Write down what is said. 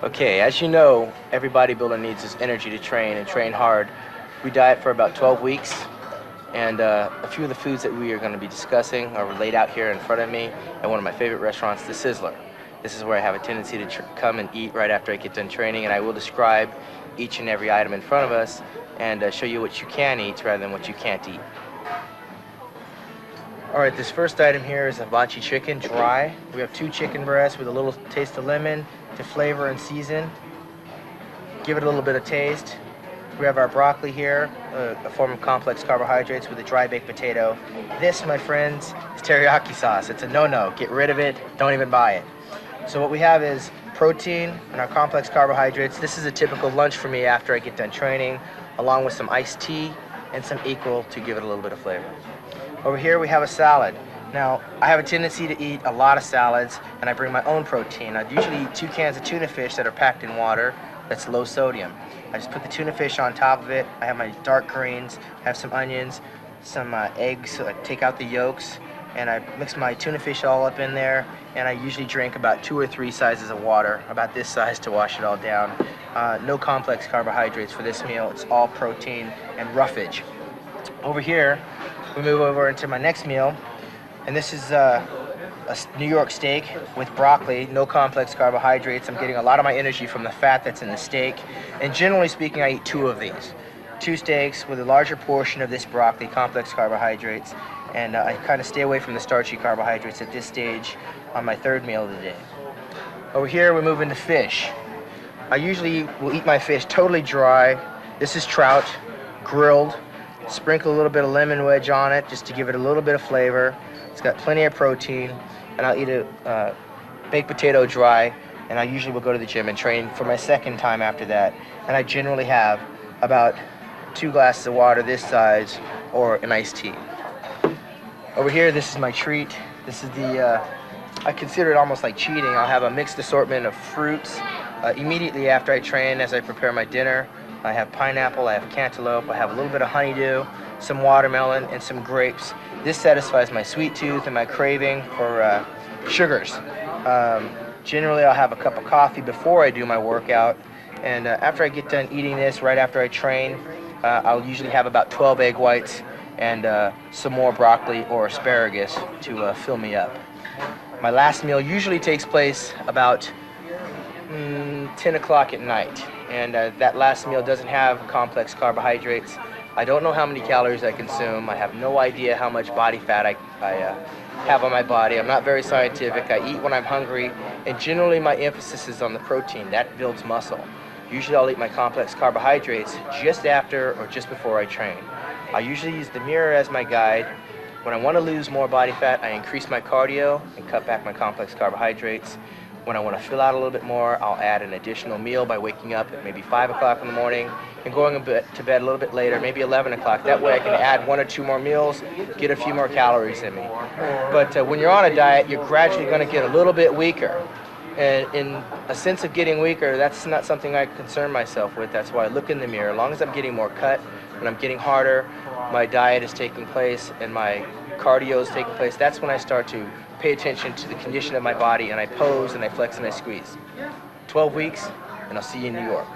Okay, as you know, every bodybuilder needs his energy to train and train hard. We diet for about 12 weeks, and a few of the foods that we are going to be discussing are laid out here in front of me at one of my favorite restaurants, the Sizzler. This is where I have a tendency to come and eat right after I get done training, and I will describe each and every item in front of us and show you what you can eat rather than what you can't eat. All right, this first item here is hibachi chicken, dry. We have 2 chicken breasts with a little taste of lemon to flavor and season. Give it a little bit of taste. We have our broccoli here, a form of complex carbohydrates with a dry baked potato. This, my friends, is teriyaki sauce. It's a no-no. Get rid of it. Don't even buy it. So what we have is protein and our complex carbohydrates. This is a typical lunch for me after I get done training, along with some iced tea and some equal to give it a little bit of flavor. Over here we have a salad. Now, I have a tendency to eat a lot of salads, and I bring my own protein. I usually eat 2 cans of tuna fish that are packed in water that's low sodium. I just put the tuna fish on top of it. I have my dark greens, have some onions, some eggs, so I take out the yolks, and I mix my tuna fish all up in there, and I usually drink about 2 or 3 sizes of water, about this size, to wash it all down. No complex carbohydrates for this meal. It's all protein and roughage. Over here, we move over into my next meal, and this is a New York steak with broccoli, no complex carbohydrates. I'm getting a lot of my energy from the fat that's in the steak, and generally speaking, I eat 2 of these. 2 steaks with a larger portion of this broccoli, complex carbohydrates, and I kind of stay away from the starchy carbohydrates at this stage on my 3rd meal of the day. Over here, we move into fish. I usually will eat my fish totally dry. This is trout, grilled. Sprinkle a little bit of lemon wedge on it just to give it a little bit of flavor. It's got plenty of protein, and I'll eat a baked potato dry, and I usually will go to the gym and train for my 2nd time after that. And I generally have about 2 glasses of water this size or an iced tea. Over here, this is my treat. This is I consider it almost like cheating. I'll have a mixed assortment of fruits immediately after I train as I prepare my dinner. I have pineapple, I have cantaloupe, I have a little bit of honeydew, some watermelon, and some grapes. This satisfies my sweet tooth and my craving for sugars. Generally, I'll have a cup of coffee before I do my workout, and after I get done eating this, right after I train, I'll usually have about 12 egg whites and some more broccoli or asparagus to fill me up. My last meal usually takes place about 10 o'clock at night, and that last meal doesn't have complex carbohydrates. I don't know how many calories I consume. I have no idea how much body fat I have on my body. I'm not very scientific. I eat when I'm hungry, and generally my emphasis is on the protein. That builds muscle. Usually I'll eat my complex carbohydrates just after or just before I train. I usually use the mirror as my guide. When I want to lose more body fat, I increase my cardio and cut back my complex carbohydrates. When I want to fill out a little bit more, I'll add an additional meal by waking up at maybe 5 o'clock in the morning and going to bed a little bit later, maybe 11 o'clock. That way I can add 1 or 2 more meals, get a few more calories in me. But when you're on a diet, you're gradually going to get a little bit weaker. And in a sense of getting weaker, that's not something I concern myself with. That's why I look in the mirror. As long as I'm getting more cut, when I'm getting harder, my diet is taking place and my cardio is taking place, that's when I start to pay attention to the condition of my body, and I pose and I flex and I squeeze. 12 weeks, and I'll see you in New York.